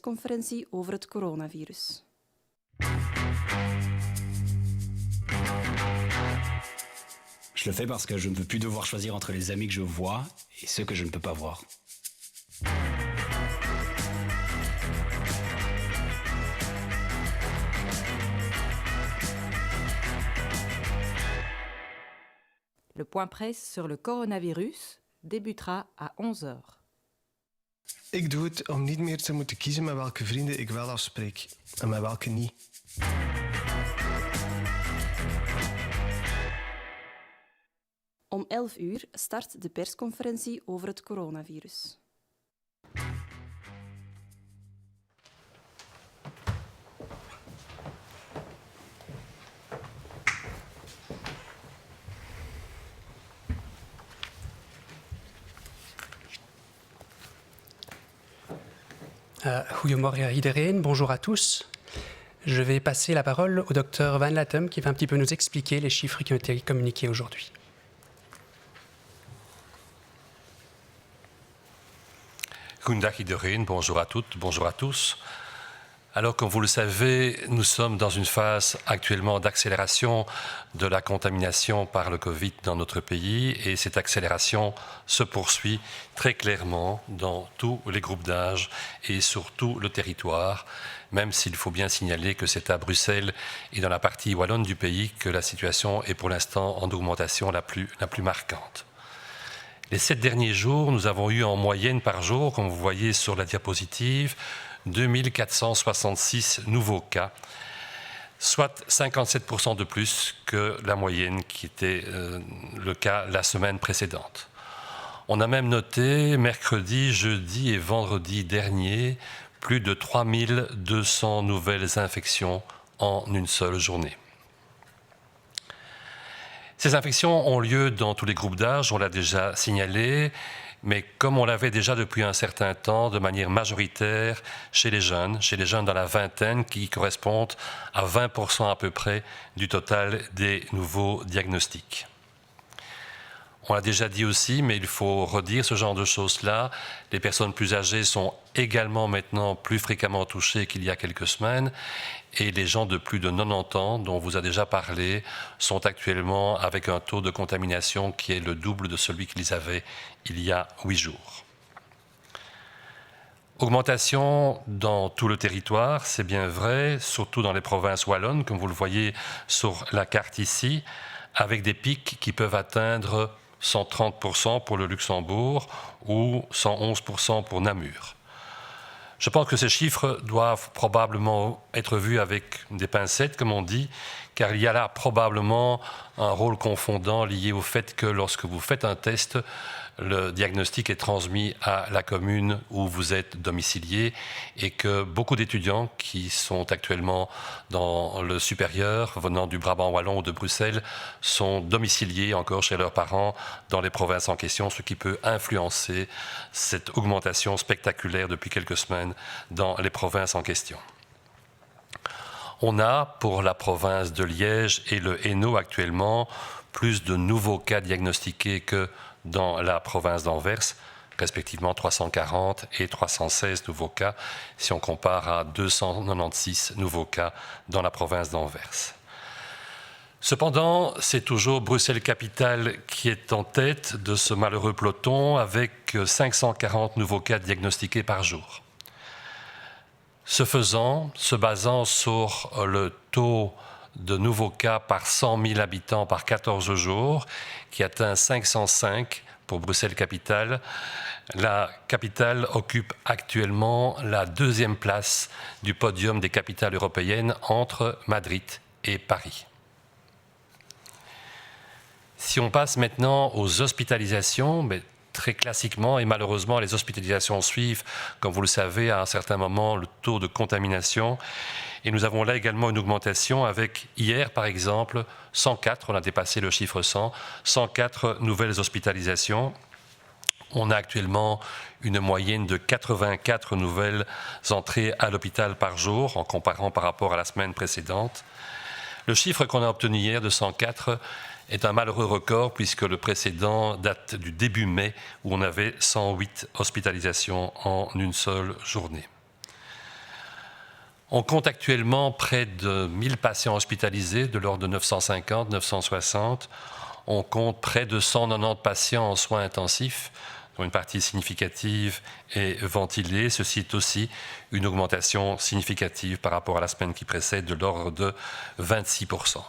persconferentie over het coronavirus. Je le fais parce que je ne veux plus devoir choisir entre les amis que je vois et ceux que je ne peux pas voir. Le point presse sur le coronavirus débutera à 11h. Ik doe het om niet meer te moeten kiezen met welke vrienden ik wel afspreek en met welke niet. Om 11 uur start de persconferentie over het coronavirus. Goedemorgen iedereen, bonjour à tous. Je vais passer la parole au docteur Van Latham qui va un petit peu nous expliquer les chiffres qui ont été communiqués aujourd'hui. Goedendag iedereen, bonjour à toutes, bonjour à tous. Alors, comme vous le savez, nous sommes dans une phase actuellement d'accélération de la contamination par le Covid dans notre pays et cette accélération se poursuit très clairement dans tous les groupes d'âge et sur tout le territoire, même s'il faut bien signaler que c'est à Bruxelles et dans la partie wallonne du pays que la situation est pour l'instant en augmentation la plus marquante. Les 7 derniers jours, nous avons eu en moyenne par jour, comme vous voyez sur la diapositive, 2466 nouveaux cas, soit 57% de plus que la moyenne qui était le cas la semaine précédente. On a même noté mercredi, jeudi et vendredi dernier plus de 3200 nouvelles infections en une seule journée. Ces infections ont lieu dans tous les groupes d'âge, on l'a déjà signalé, mais comme on l'avait déjà depuis un certain temps, de manière majoritaire chez les jeunes dans la vingtaine, qui correspondent à 20% à peu près du total des nouveaux diagnostics. On l'a déjà dit aussi, mais il faut redire ce genre de choses-là. Les personnes plus âgées sont également maintenant plus fréquemment touchées qu'il y a quelques semaines et les gens de plus de 90 ans, dont on vous a déjà parlé, sont actuellement avec un taux de contamination qui est le double de celui qu'ils avaient il y a 8 jours. Augmentation dans tout le territoire, c'est bien vrai, surtout dans les provinces wallonnes, comme vous le voyez sur la carte ici, avec des pics qui peuvent atteindre 130% pour le Luxembourg ou 111% pour Namur. Je pense que ces chiffres doivent probablement être vus avec des pincettes, comme on dit, car il y a là probablement un rôle confondant lié au fait que lorsque vous faites un test, le diagnostic est transmis à la commune où vous êtes domicilié et que beaucoup d'étudiants qui sont actuellement dans le supérieur, venant du Brabant wallon ou de Bruxelles, sont domiciliés encore chez leurs parents dans les provinces en question, ce qui peut influencer cette augmentation spectaculaire depuis quelques semaines dans les provinces en question. On a, pour la province de Liège et le Hainaut actuellement, plus de nouveaux cas diagnostiqués que dans la province d'Anvers, respectivement 340 et 316 nouveaux cas, si on compare à 296 nouveaux cas dans la province d'Anvers. Cependant, c'est toujours Bruxelles-Capitale qui est en tête de ce malheureux peloton avec 540 nouveaux cas diagnostiqués par jour. Ce faisant, se basant sur le taux de nouveaux cas par 100 000 habitants par 14 jours, qui atteint 505 pour Bruxelles-Capitale. La capitale occupe actuellement la 2e place du podium des capitales européennes entre Madrid et Paris. Si on passe maintenant aux hospitalisations, très classiquement et malheureusement les hospitalisations suivent, comme vous le savez, à un certain moment le taux de contamination. Et nous avons là également une augmentation avec hier, par exemple, 104, on a dépassé le chiffre 100, 104 nouvelles hospitalisations. On a actuellement une moyenne de 84 nouvelles entrées à l'hôpital par jour, en comparant par rapport à la semaine précédente. Le chiffre qu'on a obtenu hier de 104 est un malheureux record puisque le précédent date du début mai où on avait 108 hospitalisations en une seule journée. On compte actuellement près de 1000 patients hospitalisés, de l'ordre de 950, 960. On compte près de 190 patients en soins intensifs, dont une partie significative est ventilée. Ceci est aussi une augmentation significative par rapport à la semaine qui précède, de l'ordre de 26%.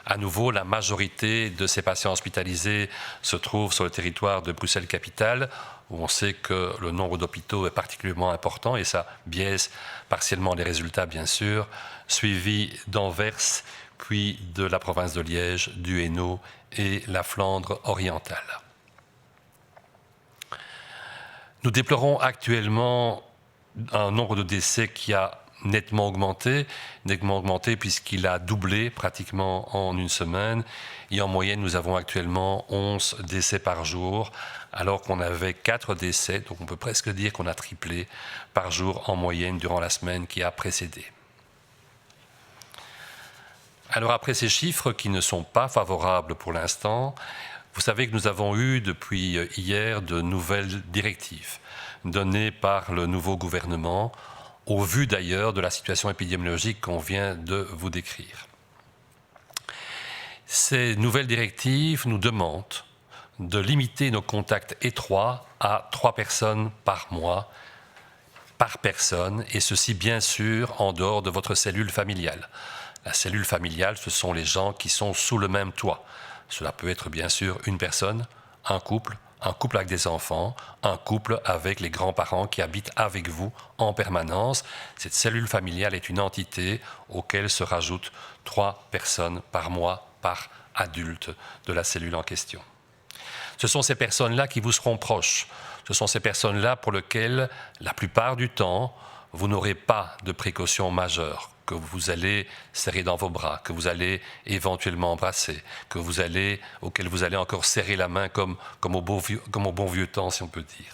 À nouveau, la majorité de ces patients hospitalisés se trouvent sur le territoire de Bruxelles-Capitale, où on sait que le nombre d'hôpitaux est particulièrement important, et ça biaise partiellement les résultats, bien sûr, suivi d'Anvers, puis de la province de Liège, du Hainaut et la Flandre orientale. Nous déplorons actuellement un nombre de décès qui a nettement augmenté puisqu'il a doublé pratiquement en une semaine. Et en moyenne, nous avons actuellement 11 décès par jour, alors qu'on avait 4 décès, donc on peut presque dire qu'on a triplé par jour en moyenne durant la semaine qui a précédé. Alors après ces chiffres qui ne sont pas favorables pour l'instant, vous savez que nous avons eu depuis hier de nouvelles directives données par le nouveau gouvernement, au vu d'ailleurs de la situation épidémiologique qu'on vient de vous décrire. Ces nouvelles directives nous demandent de limiter nos contacts étroits à 3 personnes par mois, par personne, et ceci bien sûr en dehors de votre cellule familiale. La cellule familiale, ce sont les gens qui sont sous le même toit. Cela peut être bien sûr une personne, un couple avec des enfants, un couple avec les grands-parents qui habitent avec vous en permanence. Cette cellule familiale est une entité auquel se rajoutent 3 personnes par mois par adulte de la cellule en question. Ce sont ces personnes-là qui vous seront proches. Ce sont ces personnes-là pour lesquelles, la plupart du temps, vous n'aurez pas de précautions majeures, que vous allez serrer dans vos bras, que vous allez éventuellement embrasser, auquel vous allez encore serrer la main comme au bon vieux temps, si on peut dire.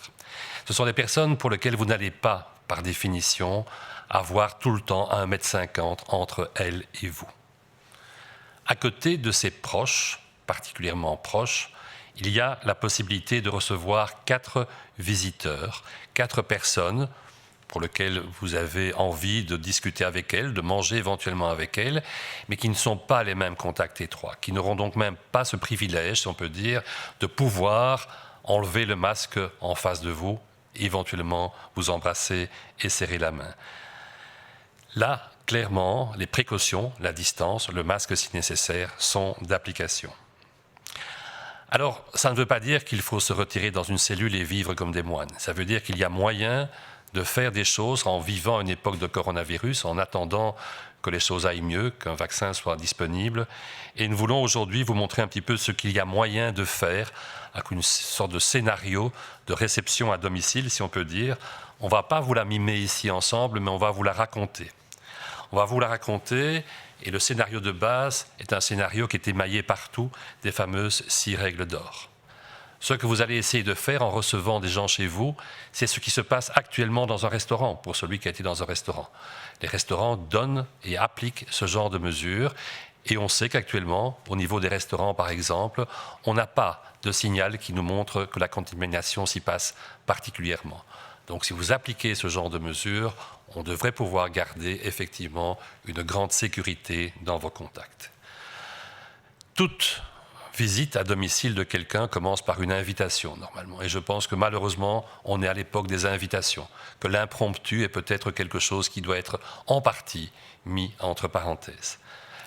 Ce sont des personnes pour lesquelles vous n'allez pas, par définition, avoir tout le temps 1,50 m entre elles et vous. À côté de ces proches, particulièrement proches, il y a la possibilité de recevoir 4 visiteurs, 4 personnes pour lesquelles vous avez envie de discuter avec elles, de manger éventuellement avec elles, mais qui ne sont pas les mêmes contacts étroits, qui n'auront donc même pas ce privilège, si on peut dire, de pouvoir enlever le masque en face de vous, éventuellement vous embrasser et serrer la main. Là, clairement, les précautions, la distance, le masque si nécessaire, sont d'application. Alors, ça ne veut pas dire qu'il faut se retirer dans une cellule et vivre comme des moines. Ça veut dire qu'il y a moyen de faire des choses en vivant une époque de coronavirus, en attendant que les choses aillent mieux, qu'un vaccin soit disponible. Et nous voulons aujourd'hui vous montrer un petit peu ce qu'il y a moyen de faire avec une sorte de scénario de réception à domicile, si on peut dire. On ne va pas vous la mimer ici ensemble, mais on va vous la raconter. On va vous la raconter, et le scénario de base est un scénario qui est émaillé partout des fameuses 6 règles d'or. Ce que vous allez essayer de faire en recevant des gens chez vous, c'est ce qui se passe actuellement dans un restaurant, pour celui qui a été dans un restaurant. Les restaurants donnent et appliquent ce genre de mesures, et on sait qu'actuellement, au niveau des restaurants par exemple, on n'a pas de signal qui nous montre que la contamination s'y passe particulièrement. Donc si vous appliquez ce genre de mesures, on devrait pouvoir garder effectivement une grande sécurité dans vos contacts. Toute visite à domicile de quelqu'un commence par une invitation, normalement. Et je pense que malheureusement, on est à l'époque des invitations, que l'impromptu est peut-être quelque chose qui doit être en partie mis entre parenthèses.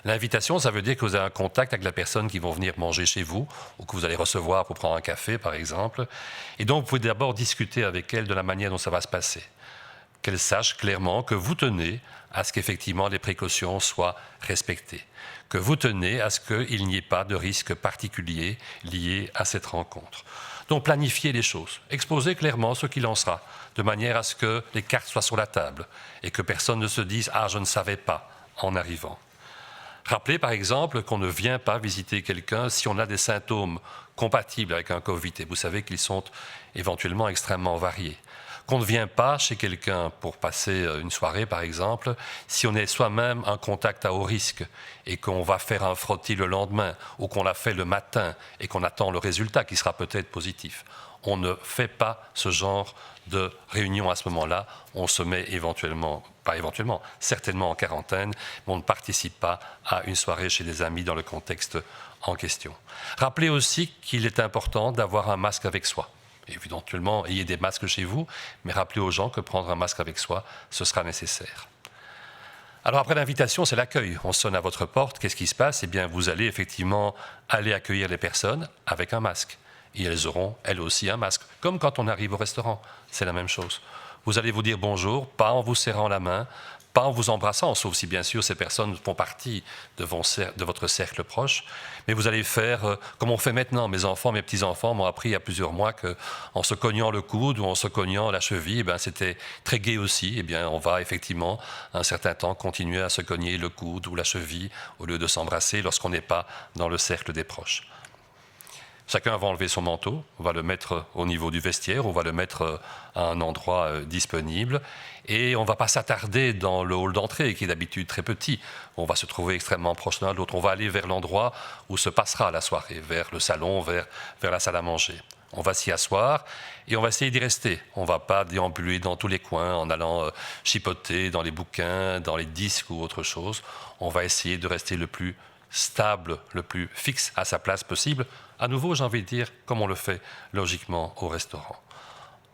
L'invitation, ça veut dire que vous avez un contact avec la personne qui va venir manger chez vous, ou que vous allez recevoir pour prendre un café, par exemple. Et donc, vous pouvez d'abord discuter avec elle de la manière dont ça va se passer. Qu'elle sache clairement que vous tenez à ce qu'effectivement les précautions soient respectées, que vous tenez à ce qu'il n'y ait pas de risque particulier lié à cette rencontre. Donc planifiez les choses, exposez clairement ce qu'il en sera, de manière à ce que les cartes soient sur la table et que personne ne se dise « Ah, je ne savais pas » en arrivant. Rappelez par exemple qu'on ne vient pas visiter quelqu'un si on a des symptômes compatibles avec un Covid, et vous savez qu'ils sont éventuellement extrêmement variés. Qu'on ne vient pas chez quelqu'un pour passer une soirée, par exemple, si on est soi-même un contact à haut risque et qu'on va faire un frottis le lendemain ou qu'on l'a fait le matin et qu'on attend le résultat qui sera peut-être positif. On ne fait pas ce genre de réunion à ce moment-là. On se met certainement en quarantaine, mais on ne participe pas à une soirée chez des amis dans le contexte en question. Rappelez aussi qu'il est important d'avoir un masque avec soi. Éventuellement, ayez des masques chez vous, mais rappelez aux gens que prendre un masque avec soi, ce sera nécessaire. Alors après l'invitation, c'est l'accueil. On sonne à votre porte, qu'est-ce qui se passe? Eh bien, vous allez effectivement aller accueillir les personnes avec un masque. Et elles auront, elles aussi, un masque. Comme quand on arrive au restaurant, c'est la même chose. Vous allez vous dire bonjour, pas en vous serrant la main, pas en vous embrassant, sauf si bien sûr ces personnes font partie de votre cercle proche. Mais vous allez faire comme on fait maintenant. Mes enfants, mes petits-enfants m'ont appris il y a plusieurs mois qu'en se cognant le coude ou en se cognant la cheville, c'était très gai aussi. Eh bien, on va effectivement, un certain temps, continuer à se cogner le coude ou la cheville au lieu de s'embrasser lorsqu'on n'est pas dans le cercle des proches. Chacun va enlever son manteau, on va le mettre au niveau du vestiaire, on va le mettre à un endroit disponible et on ne va pas s'attarder dans le hall d'entrée qui est d'habitude très petit. On va se trouver extrêmement proche l'un de l'autre. On va aller vers l'endroit où se passera la soirée, vers le salon, vers la salle à manger. On va s'y asseoir et on va essayer d'y rester. On ne va pas déambuler dans tous les coins en allant chipoter dans les bouquins, dans les disques ou autre chose. On va essayer de rester le plus stable, le plus fixe à sa place possible. À nouveau, j'ai envie de dire, comme on le fait logiquement au restaurant,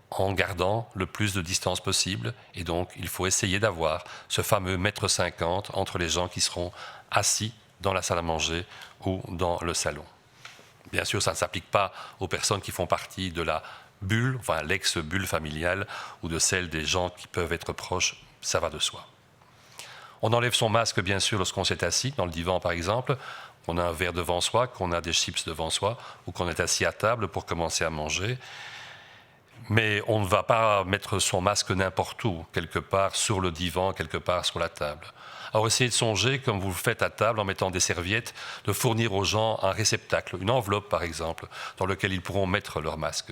en gardant le plus de distance possible. Et donc, il faut essayer d'avoir ce fameux 1,50 m entre les gens qui seront assis dans la salle à manger ou dans le salon. Bien sûr, ça ne s'applique pas aux personnes qui font partie de la bulle, enfin l'ex-bulle familiale, ou de celle des gens qui peuvent être proches, ça va de soi. On enlève son masque, bien sûr, lorsqu'on s'est assis, dans le divan par exemple, qu'on a un verre devant soi, qu'on a des chips devant soi, ou qu'on est assis à table pour commencer à manger. Mais on ne va pas mettre son masque n'importe où, quelque part sur le divan, quelque part sur la table. Alors essayez de songer, comme vous le faites à table, en mettant des serviettes, de fournir aux gens un réceptacle, une enveloppe par exemple, dans laquelle ils pourront mettre leur masque.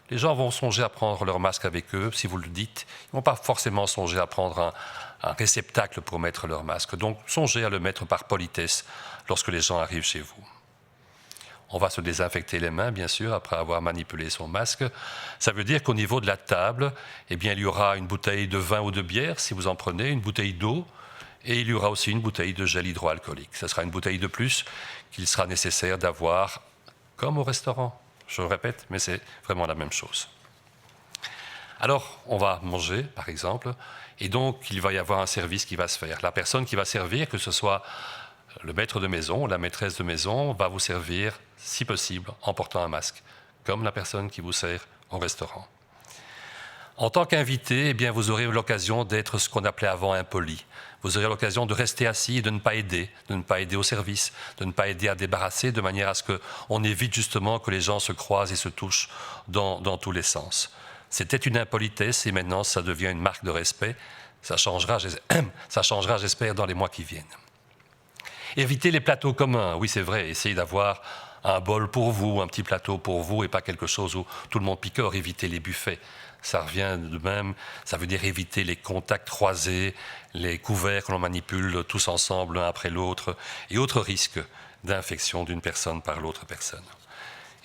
Les gens vont songer à prendre leur masque avec eux, si vous le dites. Ils ne vont pas forcément songer à prendre un réceptacle pour mettre leur masque. Donc, songez à le mettre par politesse lorsque les gens arrivent chez vous. On va se désinfecter les mains, bien sûr, après avoir manipulé son masque. Ça veut dire qu'au niveau de la table, eh bien, il y aura une bouteille de vin ou de bière, si vous en prenez, une bouteille d'eau, et il y aura aussi une bouteille de gel hydroalcoolique. Ce sera une bouteille de plus qu'il sera nécessaire d'avoir, comme au restaurant. Je le répète, mais c'est vraiment la même chose. Alors, on va manger, par exemple, et donc il va y avoir un service qui va se faire. La personne qui va servir, que ce soit le maître de maison, la maîtresse de maison, va vous servir, si possible, en portant un masque, comme la personne qui vous sert au restaurant. En tant qu'invité, eh bien, vous aurez l'occasion d'être ce qu'on appelait avant impoli. Vous aurez l'occasion de rester assis et de ne pas aider au service, de ne pas aider à débarrasser, de manière à ce qu'on évite justement que les gens se croisent et se touchent dans tous les sens. C'était une impolitesse et maintenant ça devient une marque de respect. Ça changera, j'espère, dans les mois qui viennent. Évitez les plateaux communs, oui c'est vrai, essayez d'avoir un bol pour vous, un petit plateau pour vous et pas quelque chose où tout le monde picore. Évitez les buffets. Ça revient de même, ça veut dire éviter les contacts croisés, les couverts que l'on manipule tous ensemble l'un après l'autre et autres risques d'infection d'une personne par l'autre personne.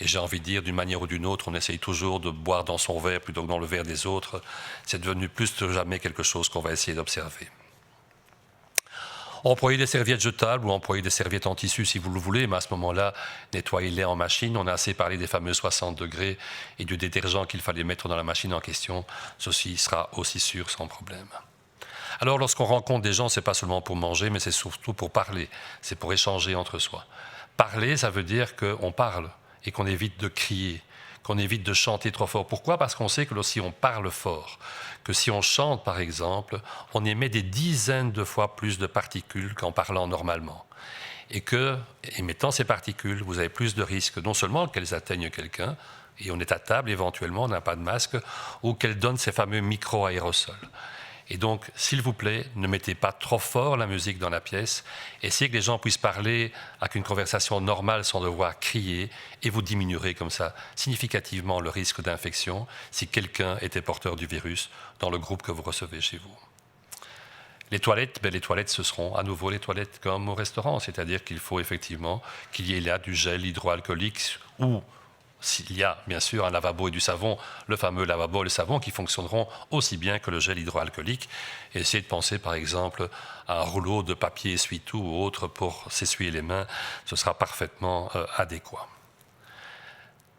Et j'ai envie de dire, d'une manière ou d'une autre, on essaye toujours de boire dans son verre plutôt que dans le verre des autres. C'est devenu plus que jamais quelque chose qu'on va essayer d'observer. Employez des serviettes jetables ou employez des serviettes en tissu si vous le voulez, mais à ce moment-là, nettoyez-les en machine. On a assez parlé des fameux 60 degrés et du détergent qu'il fallait mettre dans la machine en question. Ceci sera aussi sûr sans problème. Alors, lorsqu'on rencontre des gens, ce n'est pas seulement pour manger, mais c'est surtout pour parler. C'est pour échanger entre soi. Parler, ça veut dire qu'on parle et qu'on évite de crier, qu'on évite de chanter trop fort. Pourquoi ? Parce qu'on sait que si on parle fort, que si on chante par exemple, on émet des dizaines de fois plus de particules qu'en parlant normalement. Et que, émettant ces particules, vous avez plus de risques, non seulement qu'elles atteignent quelqu'un, et on est à table éventuellement, on n'a pas de masque, ou qu'elles donnent ces fameux micro-aérosols. Et donc, s'il vous plaît, ne mettez pas trop fort la musique dans la pièce. Essayez que les gens puissent parler avec une conversation normale sans devoir crier et vous diminuerez comme ça significativement le risque d'infection si quelqu'un était porteur du virus dans le groupe que vous recevez chez vous. Les toilettes, ce seront à nouveau les toilettes comme au restaurant, c'est-à-dire qu'il faut effectivement qu'il y ait là du gel hydroalcoolique ou s'il y a bien sûr un lavabo et du savon, le fameux lavabo et le savon qui fonctionneront aussi bien que le gel hydroalcoolique. Et essayez de penser par exemple à un rouleau de papier essuie-tout ou autre pour s'essuyer les mains, ce sera parfaitement adéquat.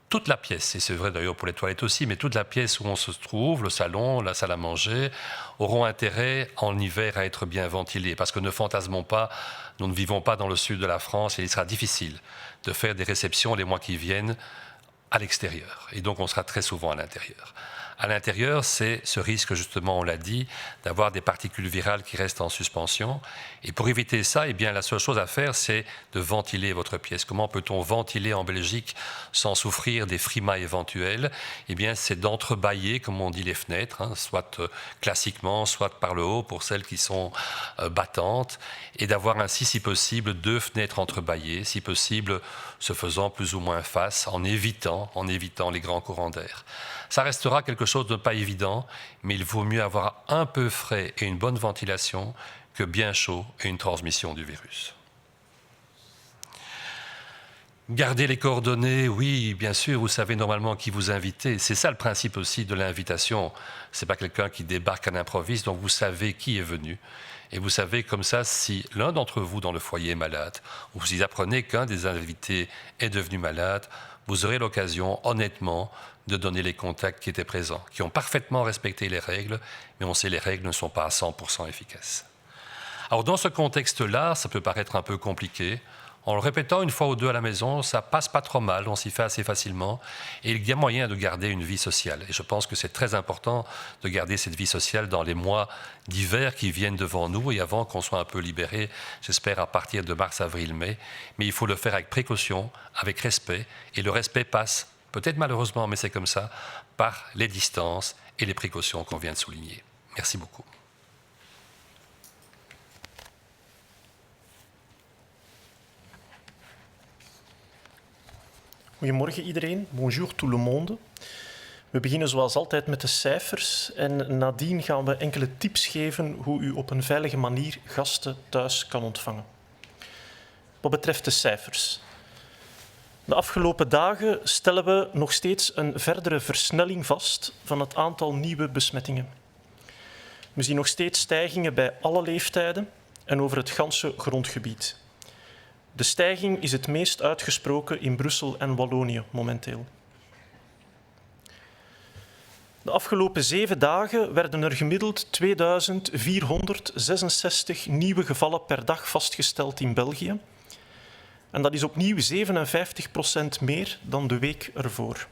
Toute la pièce, et c'est vrai d'ailleurs pour les toilettes aussi, mais toute la pièce où on se trouve, le salon, la salle à manger, auront intérêt en hiver à être bien ventilées. Parce que ne fantasmons pas, nous ne vivons pas dans le sud de la France et il sera difficile de faire des réceptions les mois qui viennent à l'extérieur. Et donc on sera très souvent à l'intérieur. À l'intérieur, c'est ce risque, justement, on l'a dit, d'avoir des particules virales qui restent en suspension. Et pour éviter ça, eh bien, la seule chose à faire, c'est de ventiler votre pièce. Comment peut-on ventiler en Belgique sans souffrir des frimas éventuels? Eh bien, c'est d'entrebâiller, comme on dit, les fenêtres, soit classiquement, soit par le haut, pour celles qui sont battantes, et d'avoir ainsi, si possible, 2 fenêtres entrebâillées, si possible, se faisant plus ou moins face, en évitant les grands courants d'air. Ça restera quelque chose de pas évident, mais il vaut mieux avoir un peu frais et une bonne ventilation que bien chaud et une transmission du virus. Gardez les coordonnées, oui, bien sûr, vous savez normalement qui vous invitez. C'est ça le principe aussi de l'invitation. Ce n'est pas quelqu'un qui débarque à l'improviste, donc vous savez qui est venu. Et vous savez comme ça, si l'un d'entre vous dans le foyer est malade, ou si vous apprenez qu'un des invités est devenu malade, vous aurez l'occasion, honnêtement, de donner les contacts qui étaient présents, qui ont parfaitement respecté les règles, mais on sait que les règles ne sont pas à 100% efficaces. Alors dans ce contexte-là, ça peut paraître un peu compliqué. En le répétant une fois ou deux à la maison, ça passe pas trop mal, on s'y fait assez facilement, et il y a moyen de garder une vie sociale. Et je pense que c'est très important de garder cette vie sociale dans les mois d'hiver qui viennent devant nous, et avant qu'on soit un peu libéré, j'espère à partir de mars, avril, mai. Mais il faut le faire avec précaution, avec respect, et le respect passe, peut-être malheureusement, mais c'est comme ça, par les distances et les précautions qu'on vient de souligner. Merci beaucoup. Goedemorgen iedereen, bonjour tout le monde. We beginnen zoals altijd met de cijfers en nadien gaan we enkele tips geven hoe u op een veilige manier gasten thuis kan ontvangen. Wat betreft de cijfers. De afgelopen dagen stellen we nog steeds een verdere versnelling vast van het aantal nieuwe besmettingen. We zien nog steeds stijgingen bij alle leeftijden en over het ganse grondgebied. De stijging is het meest uitgesproken in Brussel en Wallonië momenteel. De afgelopen 7 dagen werden er gemiddeld 2466 nieuwe gevallen per dag vastgesteld in België. En dat is opnieuw 57% meer dan de week ervoor.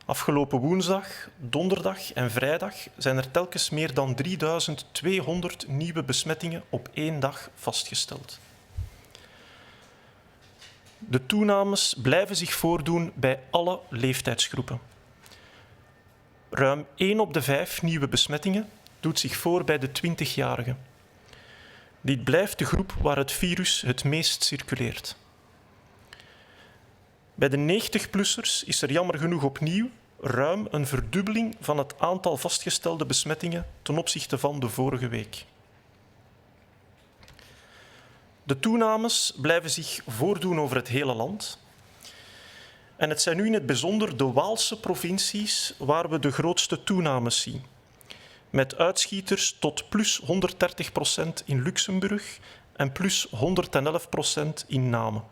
Afgelopen woensdag, donderdag en vrijdag zijn er telkens meer dan 3200 nieuwe besmettingen op 1 dag vastgesteld. De toenames blijven zich voordoen bij alle leeftijdsgroepen. Ruim 1 op de 5 nieuwe besmettingen doet zich voor bij de 20-jarigen. Dit blijft de groep waar het virus het meest circuleert. Bij de 90-plussers is er jammer genoeg opnieuw ruim een verdubbeling van het aantal vastgestelde besmettingen ten opzichte van de vorige week. De toenames blijven zich voordoen over het hele land. En het zijn nu in het bijzonder de Waalse provincies waar we de grootste toenames zien. Met uitschieters tot plus 130% in Luxemburg en plus 111% in Namen.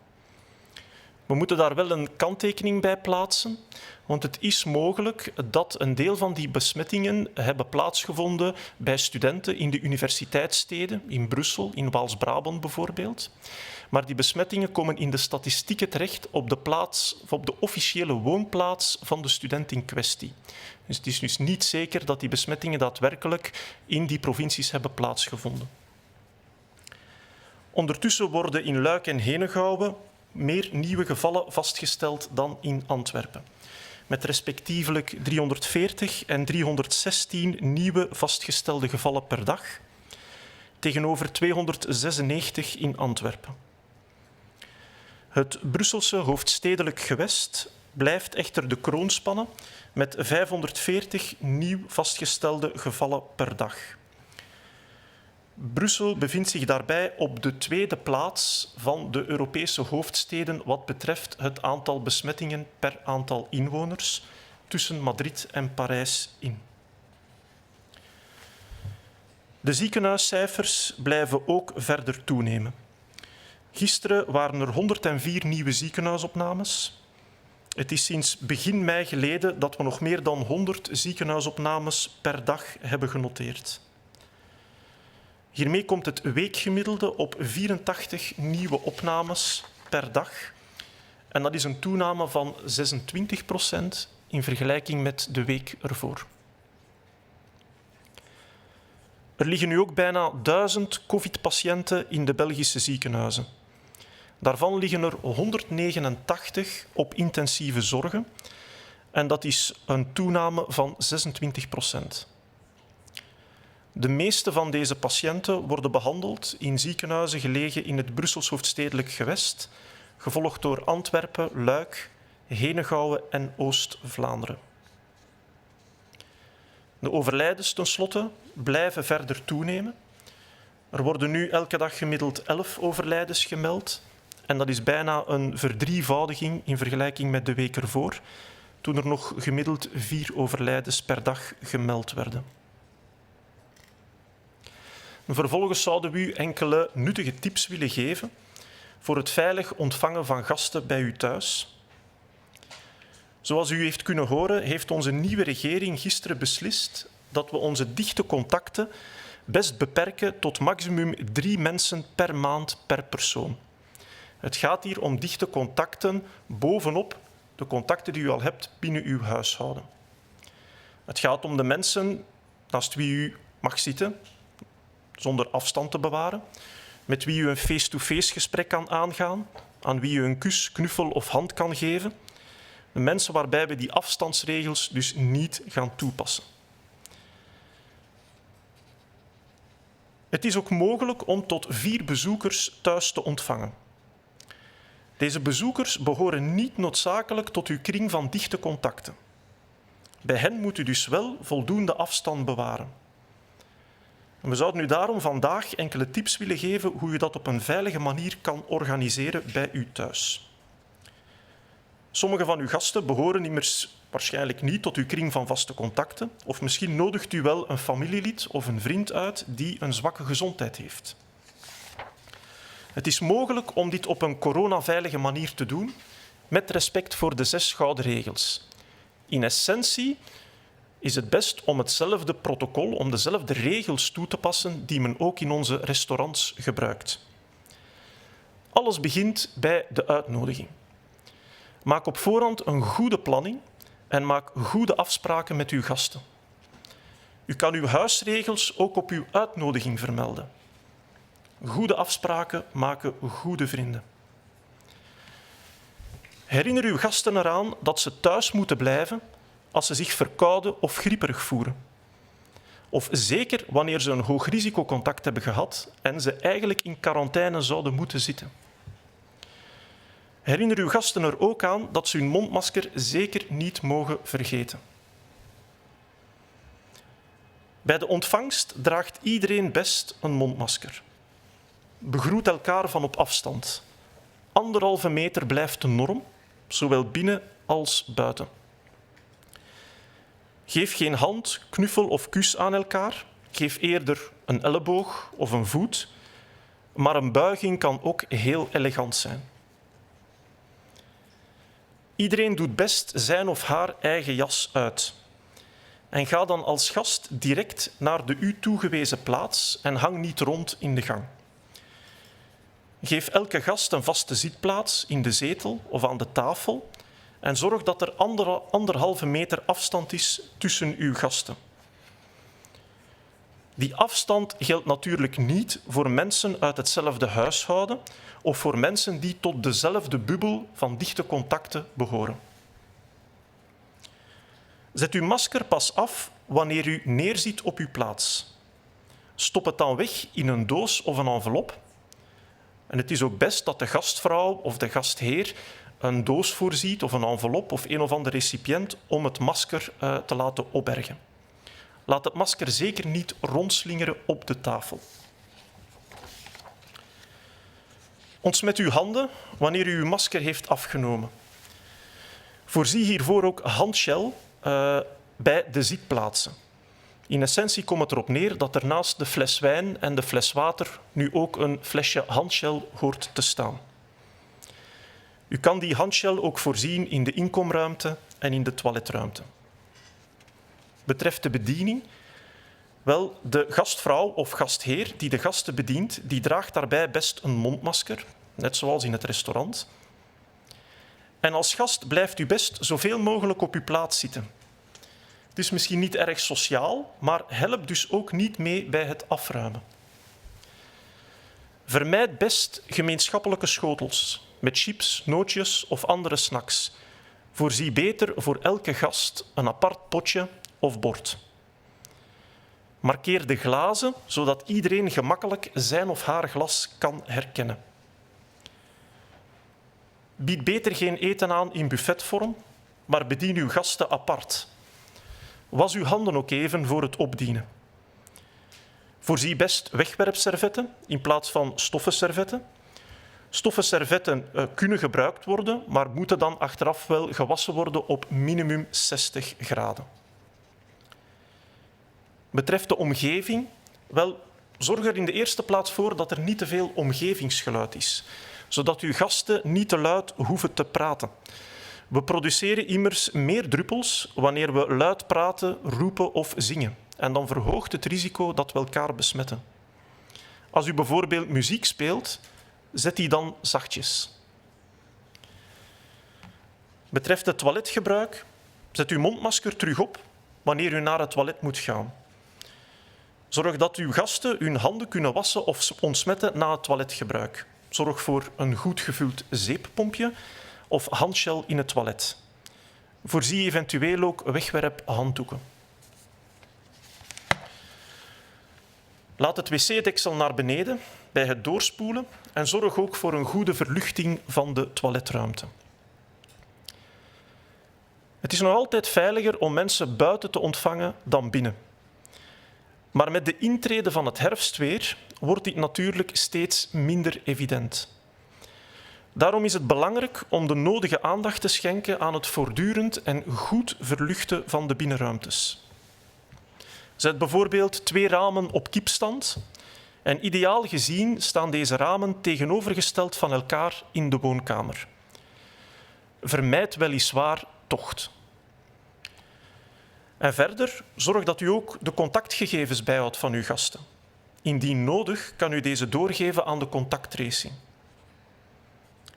We moeten daar wel een kanttekening bij plaatsen, want het is mogelijk dat een deel van die besmettingen hebben plaatsgevonden bij studenten in de universiteitssteden, in Brussel, in Waals-Brabant bijvoorbeeld. Maar die besmettingen komen in de statistieken terecht op de officiële woonplaats van de student in kwestie. Dus het is dus niet zeker dat die besmettingen daadwerkelijk in die provincies hebben plaatsgevonden. Ondertussen worden in Luik en Henegouwen meer nieuwe gevallen vastgesteld dan in Antwerpen. Met respectievelijk 340 en 316 nieuwe vastgestelde gevallen per dag, tegenover 296 in Antwerpen. Het Brusselse hoofdstedelijk gewest blijft echter de kroon spannen met 540 nieuw vastgestelde gevallen per dag. Brussel bevindt zich daarbij op de tweede plaats van de Europese hoofdsteden wat betreft het aantal besmettingen per aantal inwoners, tussen Madrid en Parijs in. De ziekenhuiscijfers blijven ook verder toenemen. Gisteren waren er 104 nieuwe ziekenhuisopnames. Het is sinds begin mei geleden dat we nog meer dan 100 ziekenhuisopnames per dag hebben genoteerd. Hiermee komt het weekgemiddelde op 84 nieuwe opnames per dag. En dat is een toename van 26% in vergelijking met de week ervoor. Er liggen nu ook bijna 1000 COVID-patiënten in de Belgische ziekenhuizen. Daarvan liggen er 189 op intensieve zorgen. En dat is een toename van 26%. De meeste van deze patiënten worden behandeld in ziekenhuizen gelegen in het Brussels hoofdstedelijk gewest, gevolgd door Antwerpen, Luik, Henegouwen en Oost-Vlaanderen. De overlijdens tenslotte blijven verder toenemen. Er worden nu elke dag gemiddeld 11 overlijdens gemeld. En dat is bijna een verdrievoudiging in vergelijking met de week ervoor, toen er nog gemiddeld 4 overlijdens per dag gemeld werden. Vervolgens zouden we u enkele nuttige tips willen geven voor het veilig ontvangen van gasten bij u thuis. Zoals u heeft kunnen horen, heeft onze nieuwe regering gisteren beslist dat we onze dichte contacten best beperken tot maximum 3 mensen per maand per persoon. Het gaat hier om dichte contacten bovenop de contacten die u al hebt binnen uw huishouden. Het gaat om de mensen naast wie u mag zitten, zonder afstand te bewaren, met wie u een face-to-face gesprek kan aangaan, aan wie u een kus, knuffel of hand kan geven. De mensen waarbij we die afstandsregels dus niet gaan toepassen. Het is ook mogelijk om tot 4 bezoekers thuis te ontvangen. Deze bezoekers behoren niet noodzakelijk tot uw kring van dichte contacten. Bij hen moet u dus wel voldoende afstand bewaren. En we zouden u daarom vandaag enkele tips willen geven hoe u dat op een veilige manier kan organiseren bij u thuis. Sommige van uw gasten behoren immers waarschijnlijk niet tot uw kring van vaste contacten, of misschien nodigt u wel een familielid of een vriend uit die een zwakke gezondheid heeft. Het is mogelijk om dit op een coronaveilige manier te doen, met respect voor de 6 gouden regels. In essentie is het best om hetzelfde protocol, om dezelfde regels toe te passen die men ook in onze restaurants gebruikt. Alles begint bij de uitnodiging. Maak op voorhand een goede planning en maak goede afspraken met uw gasten. U kan uw huisregels ook op uw uitnodiging vermelden. Goede afspraken maken goede vrienden. Herinner uw gasten eraan dat ze thuis moeten blijven als ze zich verkouden of grieperig voelen. Of zeker wanneer ze een hoog risicocontact hebben gehad en ze eigenlijk in quarantaine zouden moeten zitten. Herinner uw gasten er ook aan dat ze hun mondmasker zeker niet mogen vergeten. Bij de ontvangst draagt iedereen best een mondmasker. Begroet elkaar van op afstand. 1,5 meter blijft de norm, zowel binnen als buiten. Geef geen hand, knuffel of kus aan elkaar. Geef eerder een elleboog of een voet. Maar een buiging kan ook heel elegant zijn. Iedereen doet best zijn of haar eigen jas uit. En ga dan als gast direct naar de u toegewezen plaats en hang niet rond in de gang. Geef elke gast een vaste zitplaats in de zetel of aan de tafel en zorg dat er 1,5 meter afstand is tussen uw gasten. Die afstand geldt natuurlijk niet voor mensen uit hetzelfde huishouden of voor mensen die tot dezelfde bubbel van dichte contacten behoren. Zet uw masker pas af wanneer u neerzit op uw plaats. Stop het dan weg in een doos of een envelop. En het is ook best dat de gastvrouw of de gastheer een doos voorziet of een envelop of een of ander recipiënt om het masker te laten opbergen. Laat het masker zeker niet rondslingeren op de tafel. Ontsmet uw handen wanneer u uw masker heeft afgenomen. Voorzie hiervoor ook handgel bij de zitplaatsen. In essentie komt het erop neer dat er naast de fles wijn en de fles water nu ook een flesje handgel hoort te staan. U kan die handgel ook voorzien in de inkomruimte en in de toiletruimte. Betreft de bediening, wel, de gastvrouw of gastheer die de gasten bedient, die draagt daarbij best een mondmasker, net zoals in het restaurant. En als gast blijft u best zoveel mogelijk op uw plaats zitten. Het is misschien niet erg sociaal, maar helpt dus ook niet mee bij het afruimen. Vermijd best gemeenschappelijke schotels met chips, nootjes of andere snacks. Voorzie beter voor elke gast een apart potje of bord. Markeer de glazen, zodat iedereen gemakkelijk zijn of haar glas kan herkennen. Bied beter geen eten aan in buffetvorm, maar bedien uw gasten apart. Was uw handen ook even voor het opdienen. Voorzie best wegwerpservetten in plaats van stoffen servetten. Stoffen servetten kunnen gebruikt worden, maar moeten dan achteraf wel gewassen worden op minimum 60 graden. Betreft de omgeving, wel, zorg er in de eerste plaats voor dat er niet te veel omgevingsgeluid is, zodat uw gasten niet te luid hoeven te praten. We produceren immers meer druppels wanneer we luid praten, roepen of zingen. En dan verhoogt het risico dat we elkaar besmetten. Als u bijvoorbeeld muziek speelt, zet die dan zachtjes. Betreft het toiletgebruik, zet uw mondmasker terug op wanneer u naar het toilet moet gaan. Zorg dat uw gasten hun handen kunnen wassen of ontsmetten na het toiletgebruik. Zorg voor een goed gevuld zeeppompje of handgel in het toilet. Voorzie eventueel ook wegwerphanddoeken. Laat het wc-deksel naar beneden bij het doorspoelen en zorg ook voor een goede verluchting van de toiletruimte. Het is nog altijd veiliger om mensen buiten te ontvangen dan binnen. Maar met de intrede van het herfstweer wordt dit natuurlijk steeds minder evident. Daarom is het belangrijk om de nodige aandacht te schenken aan het voortdurend en goed verluchten van de binnenruimtes. Zet bijvoorbeeld 2 ramen op kiepstand en ideaal gezien staan deze ramen tegenovergesteld van elkaar in de woonkamer. Vermijd weliswaar tocht. En verder, zorg dat u ook de contactgegevens bijhoudt van uw gasten. Indien nodig kan u deze doorgeven aan de contacttracing.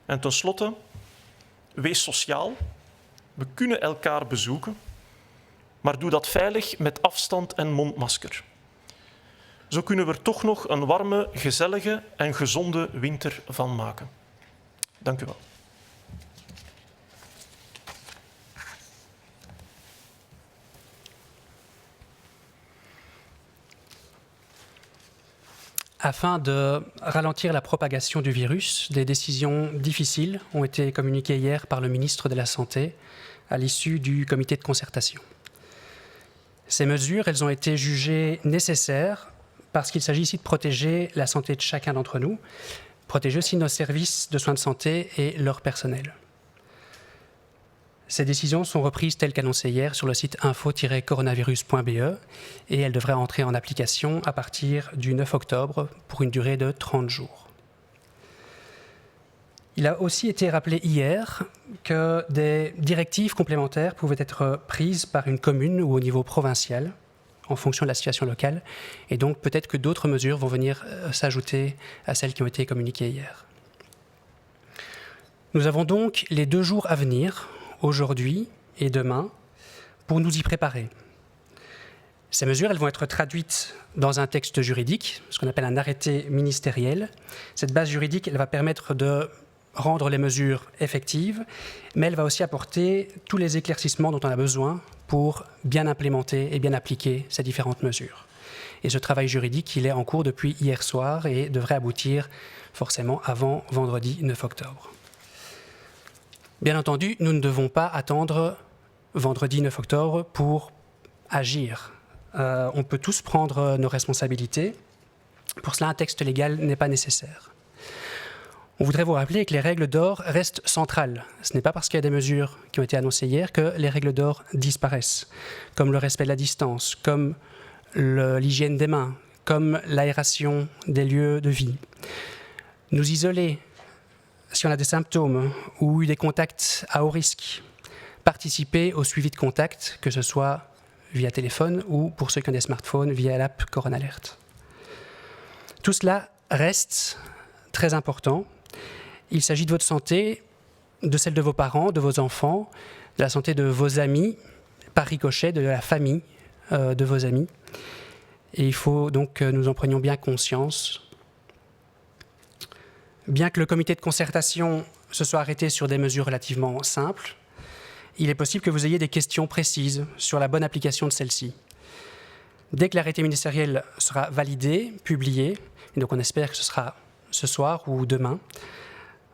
En tenslotte, wees sociaal. We kunnen elkaar bezoeken, maar doe dat veilig met afstand en mondmasker. Zo kunnen we er toch nog een warme, gezellige en gezonde winter van maken. Dank u wel. Afin de ralentir la propagation du virus, des décisions difficiles ont été communiquées hier par le ministre de la Santé à l'issue du comité de concertation. Ces mesures, elles ont été jugées nécessaires parce qu'il s'agit ici de protéger la santé de chacun d'entre nous, protéger aussi nos services de soins de santé et leur personnel. Ces décisions sont reprises telles qu'annoncées hier sur le site info-coronavirus.be et elles devraient entrer en application à partir du 9 octobre pour une durée de 30 jours. Il a aussi été rappelé hier que des directives complémentaires pouvaient être prises par une commune ou au niveau provincial en fonction de la situation locale et donc peut-être que d'autres mesures vont venir s'ajouter à celles qui ont été communiquées hier. Nous avons donc les 2 jours à venir, aujourd'hui et demain, pour nous y préparer. Ces mesures, elles vont être traduites dans un texte juridique, ce qu'on appelle un arrêté ministériel. Cette base juridique, elle va permettre de rendre les mesures effectives, mais elle va aussi apporter tous les éclaircissements dont on a besoin pour bien implémenter et bien appliquer ces différentes mesures. Et ce travail juridique, il est en cours depuis hier soir et devrait aboutir forcément avant vendredi 9 octobre. Bien entendu, nous ne devons pas attendre vendredi 9 octobre pour agir. On peut tous prendre nos responsabilités. Pour cela, un texte légal n'est pas nécessaire. On voudrait vous rappeler que les règles d'or restent centrales. Ce n'est pas parce qu'il y a des mesures qui ont été annoncées hier que les règles d'or disparaissent, comme le respect de la distance, comme l'hygiène des mains, comme l'aération des lieux de vie. Nous isoler si on a des symptômes ou eu des contacts à haut risque, participer au suivi de contacts, que ce soit via téléphone ou, pour ceux qui ont des smartphones, via l'app Corona Alert. Tout cela reste très important. Il s'agit de votre santé, de celle de vos parents, de vos enfants, de la santé de vos amis, par ricochet, de la famille de vos amis. Et il faut donc que nous en prenions bien conscience. Bien que le comité de concertation se soit arrêté sur des mesures relativement simples, il est possible que vous ayez des questions précises sur la bonne application de celles-ci. Dès que l'arrêté ministériel sera validé, publié, et donc on espère que ce sera ce soir ou demain,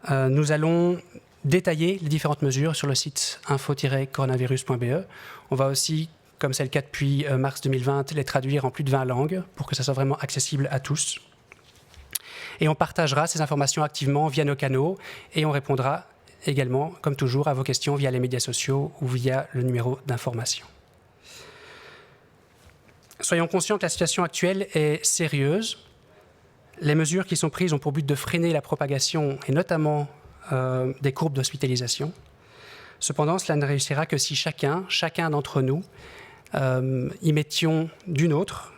nous allons détailler les différentes mesures sur le site info-coronavirus.be. On va aussi, comme c'est le cas depuis mars 2020, les traduire en plus de 20 langues pour que ça soit vraiment accessible à tous. Et on partagera ces informations activement via nos canaux et on répondra également, comme toujours, à vos questions via les médias sociaux ou via le numéro d'information. Soyons conscients que la situation actuelle est sérieuse. Les mesures qui sont prises ont pour but de freiner la propagation et notamment des courbes d'hospitalisation. Cependant, cela ne réussira que si chacun d'entre nous y mettions d'une autre.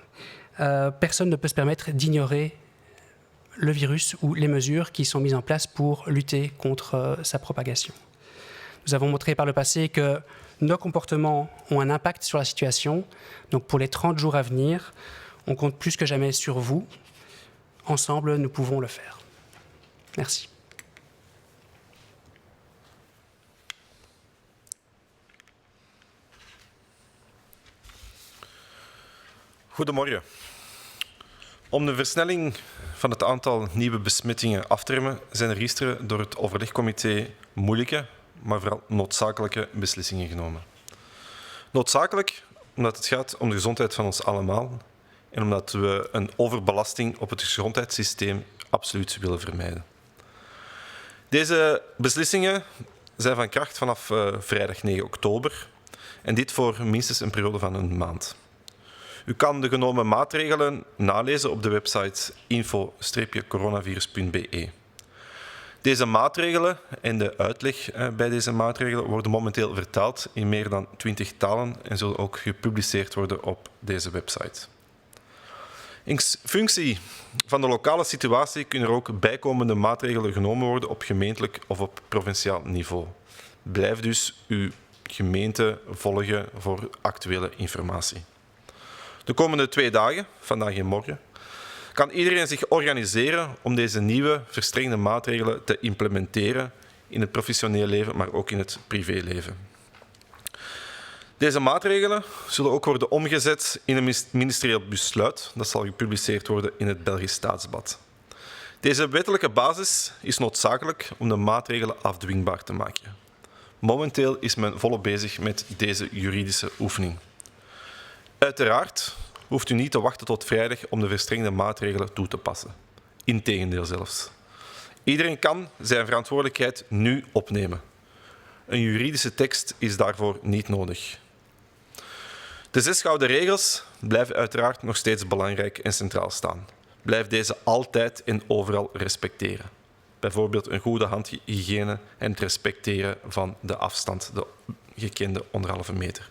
Personne ne peut se permettre d'ignorer le virus ou les mesures qui sont mises en place pour lutter contre sa propagation. Nous avons montré par le passé que nos comportements ont un impact sur la situation. Donc pour les 30 jours à venir, on compte plus que jamais sur vous. Ensemble, nous pouvons le faire. Merci. Goedemorgen. Om de versnelling van het aantal nieuwe besmettingen af te remmen, zijn er gisteren door het overlegcomité moeilijke, maar vooral noodzakelijke beslissingen genomen. Noodzakelijk omdat het gaat om de gezondheid van ons allemaal en omdat we een overbelasting op het gezondheidssysteem absoluut willen vermijden. Deze beslissingen zijn van kracht vanaf vrijdag 9 oktober en dit voor minstens een periode van een maand. U kan de genomen maatregelen nalezen op de website info-coronavirus.be. Deze maatregelen en de uitleg bij deze maatregelen worden momenteel vertaald in meer dan 20 talen en zullen ook gepubliceerd worden op deze website. In functie van de lokale situatie kunnen er ook bijkomende maatregelen genomen worden op gemeentelijk of op provinciaal niveau. Blijf dus uw gemeente volgen voor actuele informatie. De komende 2 dagen, vandaag en morgen, kan iedereen zich organiseren om deze nieuwe, verstrengde maatregelen te implementeren in het professioneel leven, maar ook in het privéleven. Deze maatregelen zullen ook worden omgezet in een ministerieel besluit. Dat zal gepubliceerd worden in het Belgisch Staatsblad. Deze wettelijke basis is noodzakelijk om de maatregelen afdwingbaar te maken. Momenteel is men volop bezig met deze juridische oefening. Uiteraard hoeft u niet te wachten tot vrijdag om de verstrengde maatregelen toe te passen. Integendeel zelfs. Iedereen kan zijn verantwoordelijkheid nu opnemen. Een juridische tekst is daarvoor niet nodig. De 6 gouden regels blijven uiteraard nog steeds belangrijk en centraal staan. Blijf deze altijd en overal respecteren. Bijvoorbeeld een goede handhygiëne en het respecteren van de afstand, de gekende 1,5 meter.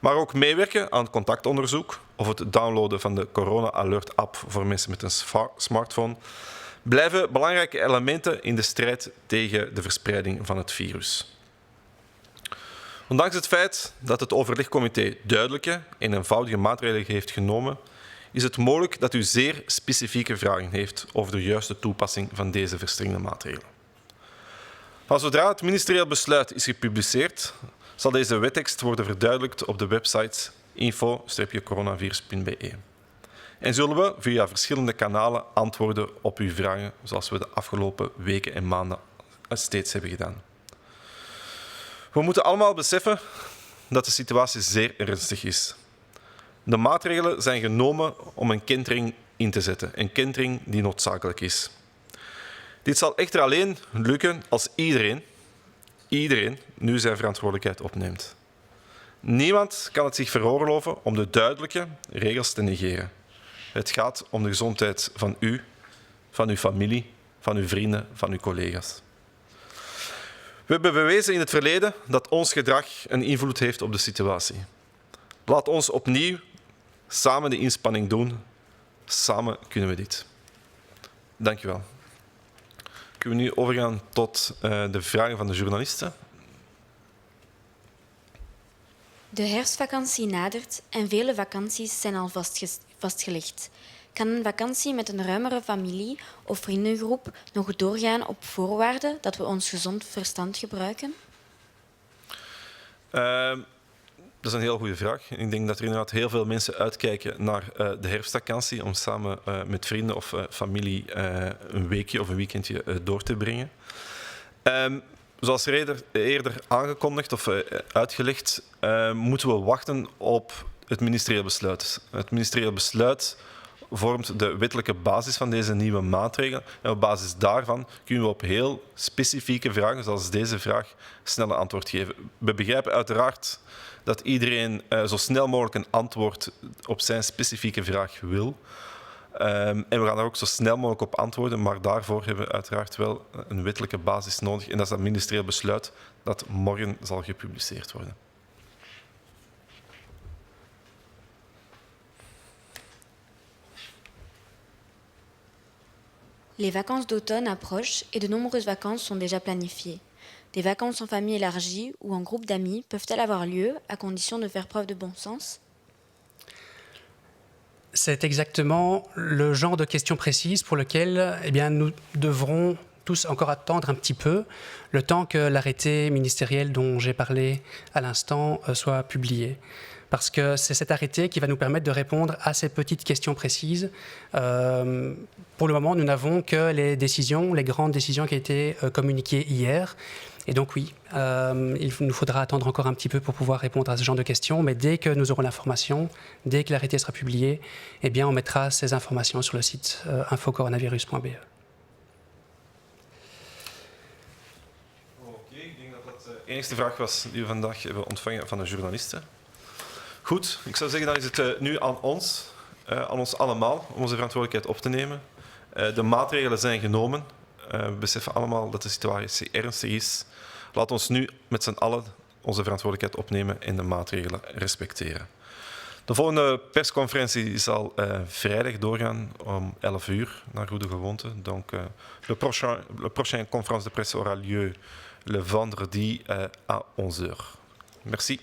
Maar ook meewerken aan het contactonderzoek of het downloaden van de Corona Alert app voor mensen met een smartphone blijven belangrijke elementen in de strijd tegen de verspreiding van het virus. Ondanks het feit dat het overlegcomité duidelijke en eenvoudige maatregelen heeft genomen, is het mogelijk dat u zeer specifieke vragen heeft over de juiste toepassing van deze verstrengde maatregelen. Van zodra het ministerieel besluit is gepubliceerd, zal deze wettekst worden verduidelijkt op de website info-coronavirus.be. En zullen we via verschillende kanalen antwoorden op uw vragen, zoals we de afgelopen weken en maanden steeds hebben gedaan. We moeten allemaal beseffen dat de situatie zeer ernstig is. De maatregelen zijn genomen om een kentering in te zetten, een kentering die noodzakelijk is. Dit zal echter alleen lukken als iedereen nu zijn verantwoordelijkheid opneemt. Niemand kan het zich veroorloven om de duidelijke regels te negeren. Het gaat om de gezondheid van u, van uw familie, van uw vrienden, van uw collega's. We hebben bewezen in het verleden dat ons gedrag een invloed heeft op de situatie. Laat ons opnieuw samen de inspanning doen. Samen kunnen we dit. Dank u wel. Kunnen we nu overgaan tot de vragen van de journalisten? De herfstvakantie nadert en vele vakanties zijn al vastgelegd. Kan een vakantie met een ruimere familie of vriendengroep nog doorgaan op voorwaarde dat we ons gezond verstand gebruiken? Dat is een heel goede vraag. Ik denk dat er inderdaad heel veel mensen uitkijken naar de herfstvakantie om samen met vrienden of familie een weekje of een weekendje door te brengen. Zoals eerder aangekondigd of uitgelegd, moeten we wachten op het ministerieel besluit. Het ministerieel besluit vormt de wettelijke basis van deze nieuwe maatregelen. En op basis daarvan kunnen we op heel specifieke vragen, zoals deze vraag, snel een antwoord geven. We begrijpen uiteraard dat iedereen zo snel mogelijk een antwoord op zijn specifieke vraag wil. En we gaan daar ook zo snel mogelijk op antwoorden, maar daarvoor hebben we uiteraard wel een wettelijke basis nodig. En dat is dat ministerieel besluit dat morgen zal gepubliceerd worden. Les vacances d'automne approchent et de nombreuses vacances sont déjà planifiées. Des vacances en famille élargie ou en groupe d'amis peuvent-elles avoir lieu à condition de faire preuve de bon sens? C'est exactement le genre de questions précises pour lequel nous devrons tous encore attendre un petit peu, le temps que l'arrêté ministériel dont j'ai parlé à l'instant soit publié. Parce que c'est cet arrêté qui va nous permettre de répondre à ces petites questions précises. Pour le moment, nous n'avons que les grandes décisions qui ont été communiquées hier. Et donc oui, il nous faudra attendre encore un petit peu pour pouvoir répondre à ce genre de questions, mais dès que nous aurons l'information, dès que l'arrêté sera publié, on mettra ces informations sur le site infocoronavirus.be. Oké, ik denk dat dat de enige vraag was die we vandaag hebben ontvangen van de journalisten. Goed, ik zou zeggen, dan is het nu aan ons allemaal, om onze verantwoordelijkheid op te nemen. De maatregelen zijn genomen. We beseffen allemaal dat de situatie ernstig is. Laat ons nu met z'n allen onze verantwoordelijkheid opnemen en de maatregelen respecteren. De volgende persconferentie zal vrijdag doorgaan om 11 uur, naar goede gewoonte. Donc, le prochain conférence de presse aura lieu le vendredi à 11 heures. Merci.